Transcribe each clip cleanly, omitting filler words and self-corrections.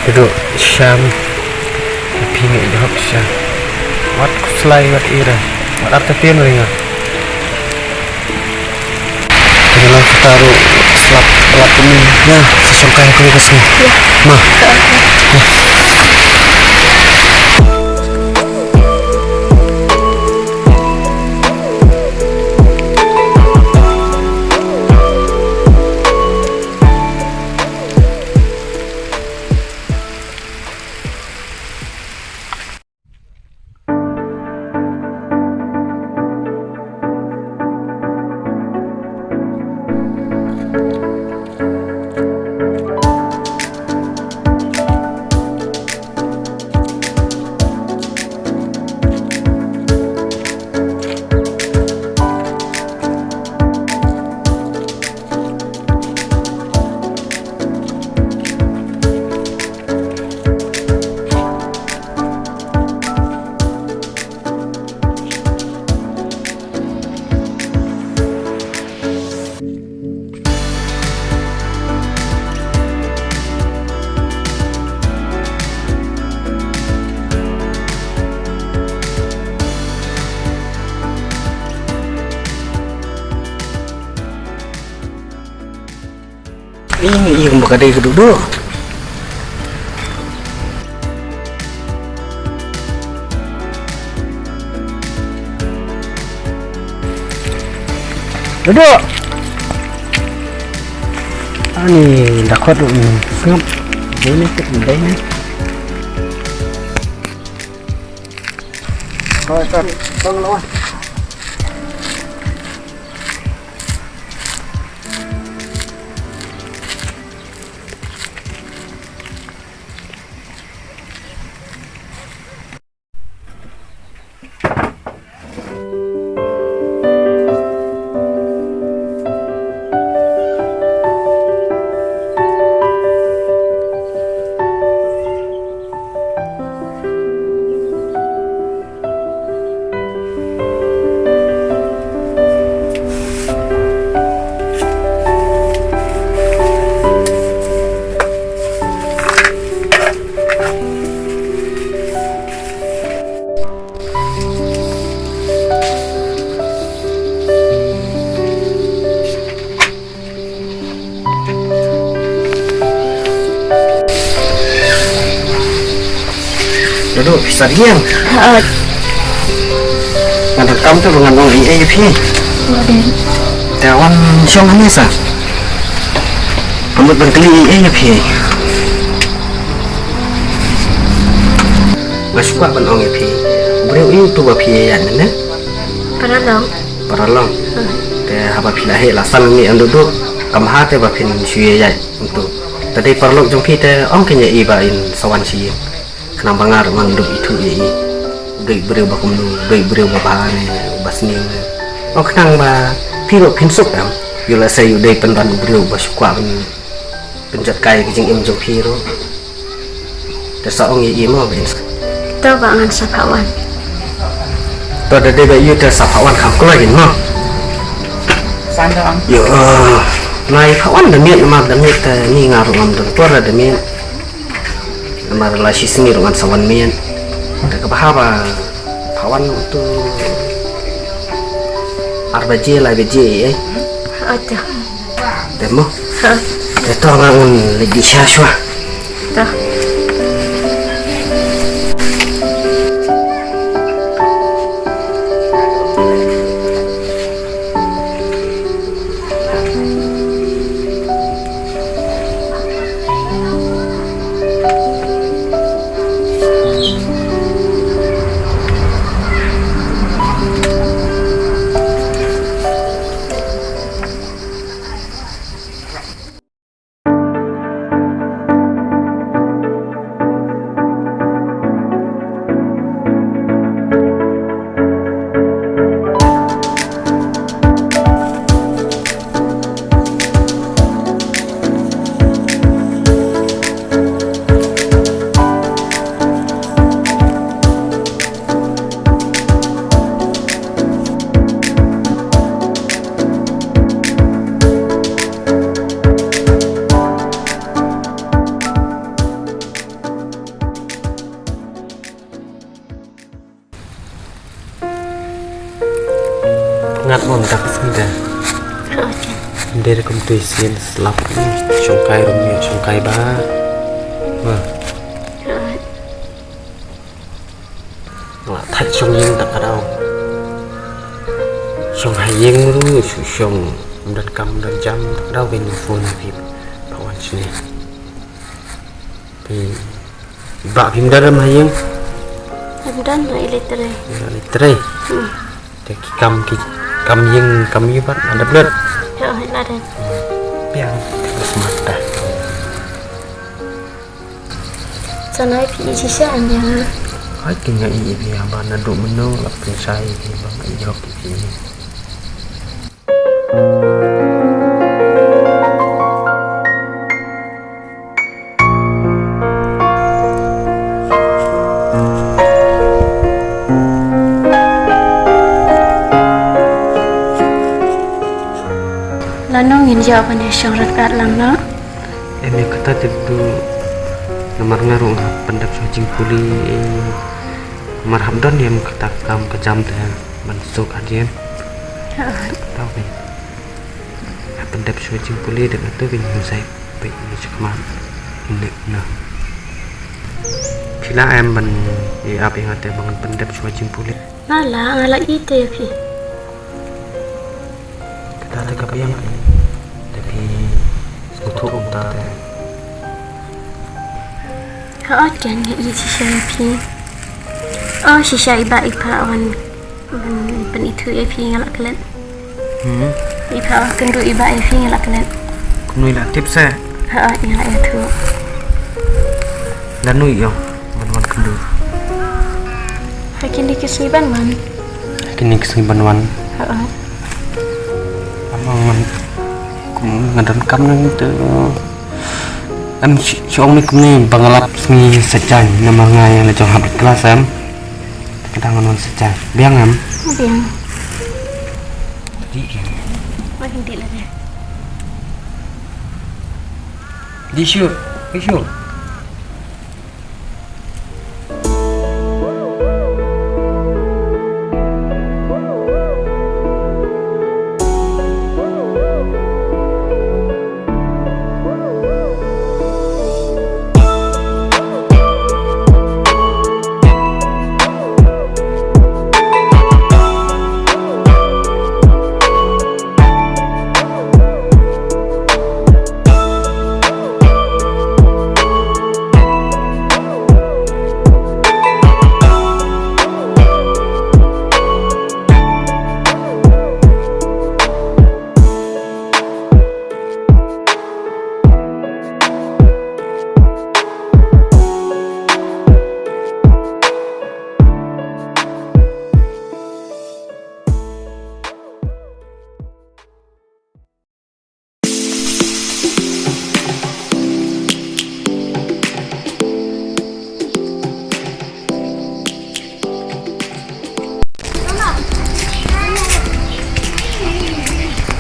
Duduk Syam pinggir jawab Syam wat fly wat ira wat artepian ringa dengan taruh selap pelap ini ya sesungkai aku ke sini mah ini yang bakal dari duduk duduk ini dapat ngap ini kita ini tolong lawan duduk bisa diam ngadap kamu tuh dengan orang iyaพี่แต่วันช่วงนี้สะkamu berkeli iyaพี่nggak suka kan orang iyaพี่beliau ituพี่อย่างนั้นนะ paralongแต่หากพี่lah lasan ni anda duduk kamu hati bapak suy ya untuk tadi paralong jom kita om kenya ibain sawan sih kenang bangar manduk itu ini gay beriu bakum nu gay beriu babane basni oh kenang ba piro pinsuk am yula sayu dai pendan beriu basukwa penjat kai kijing im jong piro desa ong yi mo ben kita bangan sapawan to da de ba yu da sapawan kam ko lagi mo sandang yo nai pawan da miet ma da miet ni ngaru ngam da to da miet nama relasi seni dengan sawan mian ada kebahaba pawan itu arbaje lah beje ada demo itu orang lagi syaswa dah Tuy xin lọc trong cây rồng nhẹ trong cây ba vâng là thách trong yên đặt ở đâu trong hai yên luôn sự trong đặt cầm đặt chăm đâu bên phun thì bảo anh chị thì bạn phim dalam hai yên Dan elektrik. elektrik thì cầm yên bắt ada belut Ya, ada. yang smart dah Sana pi chi sa an yang. hai kinh ngại gì thì bạn đã đủ mình nấu lập từng sai thì bạn hãy học thì Lano ngin jawab ane syong rakat lang no. em yang kata itu nomor ngarung pendap sajing puli marhamdan yang kata kam kejam teh masuk ajen tahu kan pendap sajing puli dengan tu bin saya baik ni cakap ini nah Pila em mình thì áp yang ada bangun pendap sajing puli Ngala itu ya pi. kita ada kebayang tapi untuk umta Ha jan ya i chi sa pi. Oh si sa iba ipa wan pen itu ya pi ngala kelen. Ipa kendu iba ya pi ngala kelen. nuôi là tiếp xe Ha ngala ya tu. dan nuôi yo man kendu Hakin dikesiban man. kini kesimpan wan Ha. amang man cũng ngadon kam nang itu em chong ni kumni bangalap sni sejai nama ngai la chong hab kelas em kadang non sejai biang em Biang. di Makin di lah dia. di syu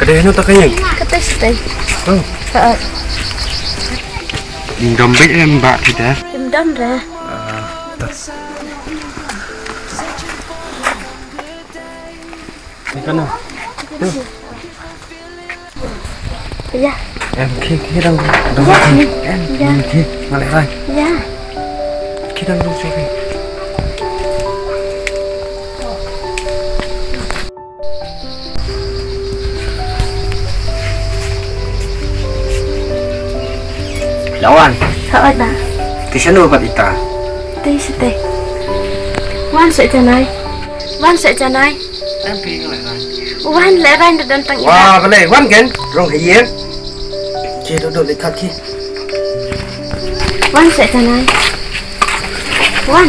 kedai nu tak kaya Kata stay. oh Ha. dompet em mbak kita Dam dah. ni kan Ya. em khi đang em khi mà lại đây Ya. khi đang đâu chơi lawan Ha dah. di sana buat kita Stay. Wan sợi janai. Wan sợi janai. em phi lại đây Wan lẽ ran dan tang ida. wah boleh wan kan rong hiyen chị đồ lịch thật khi Wan sợi janai. Wan.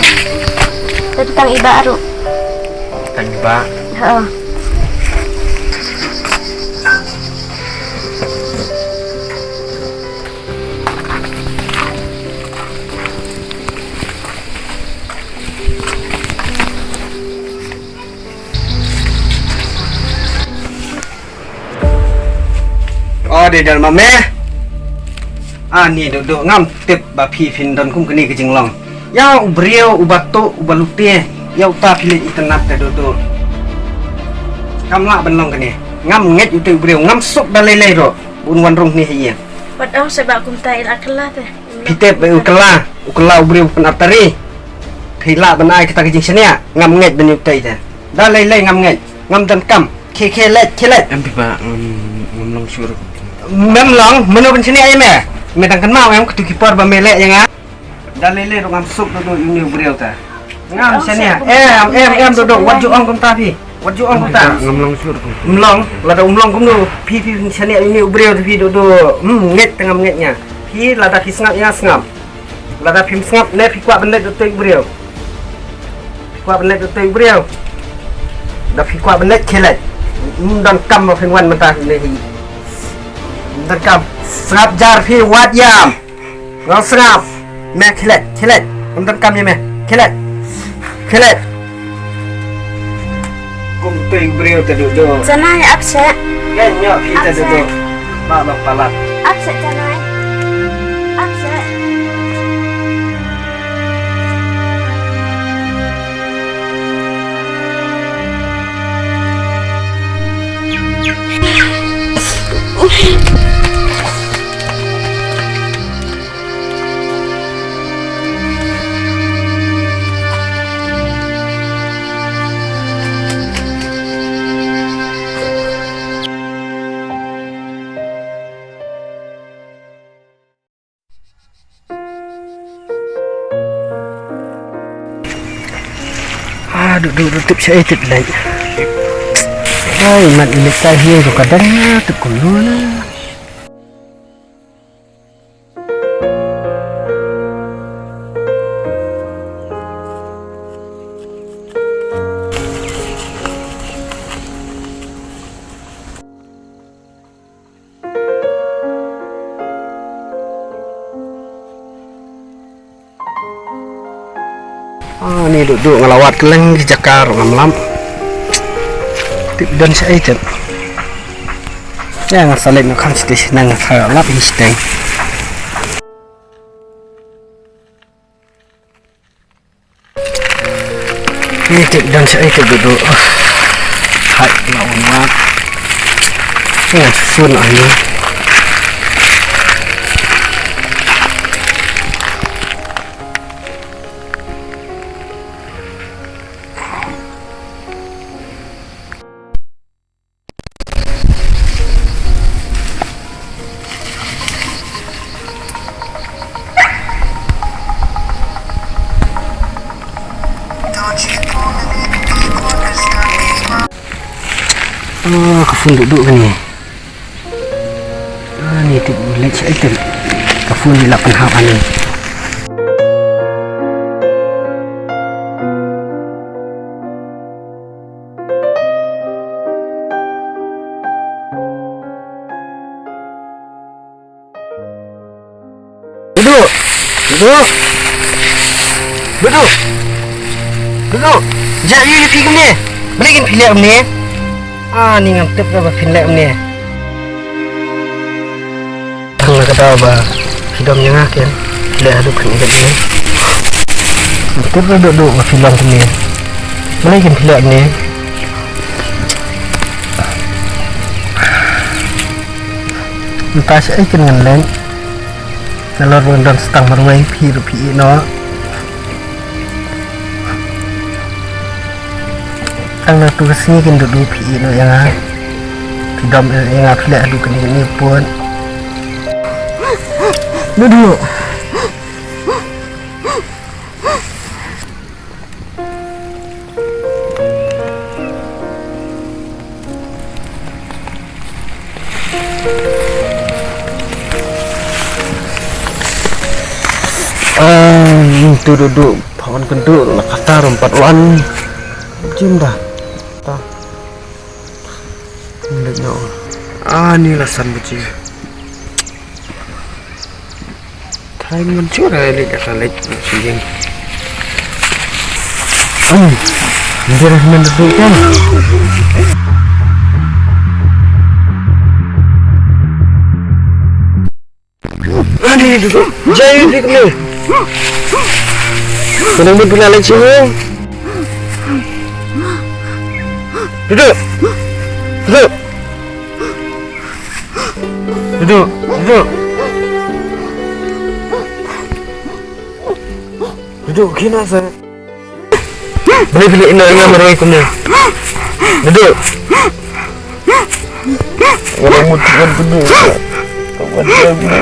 Tentang iba aru. thành ba Ha. oh di dalam mame ni duduk ngam tip ba phi fin don kum kini kejing long ya ubrio ubato ubalute ya uta pilih internet te duduk kam la ban long kini ngam nget utu ubrio ngam sok dalai ro Bunwan rong ni hiya. Wat au sebab kum tai la kelah teh. Pitep ukela ubri penaptari. Phila banai kita kijing senia ngam nget ben yutai ta. Da lei ngam nget ngam dan kam kelet. Em pipa ngomong syur. Mem long menu ben senia me. Me tang kan mau em kutu kipar ba melek yang a. Da lei ngam sup do ini ubri ta. Ngam senia. Em do wat ju ong kum ta phi. Wat ju ong kum ta. Ngomong syur. Umlong lada umlong kum do. Phi senia ini ubri ta phi do nget tengam ngetnya. Phi lada phi sengap ya sengap. Lada phi sengap ne phi kwa ben do ubri. Qua bên này tôi brio đập khi qua bên này kia lại đang cầm vào phiên quan mà ta này đang cầm snap jar phi wat yam nó snap mẹ kia lại đang cầm như mẹ kia lại cùng tôi brio từ đó Janai upset. cái nhỏ phi từ đó mà bằng palat Upset janai. Upset. duduk saya itu lagi. Hai, mat ini saya tu kadang tu kumuna. Ni duduk ngelawat keleng di Jakar malam. Dan saya itu ya ngasalin kan sih nang lap isteng. Ni dan saya itu duduk. Hai lawan mat. Ya sun ani. Kafun duduk kan ni. Ni tu boleh saya tu. Kafun di lapan hak ni. Duduk. Jangan you pergi ke ni. Boleh kan pilih ni? Ni ngantip dah pinlek ni. Hang kata ba hidam yang akan pilih aduk ni kan. Ngantip dah duduk ba film ni. Boleh kan pilih ni. Entah saya kan ngeleng. Kalau rendang setang marwai pi no. Ang tugas ni kan duduk pi no yang tidak yang pilih aduk ni pun duduk. Itu duduk pawan kenduk nak kata rompat wan jim dah. Ni lasan beci. Thay mencuri ni kata lek sih. Dia dah menduduk kan. Ni duduk. Jaya dik ni. Kena buat bila lagi sini. Duduk. Duduk, duduk. Duduk, kena saya. Beli ina meroy kunya. Duduk. Orang mutuan duduk. Kawan saya.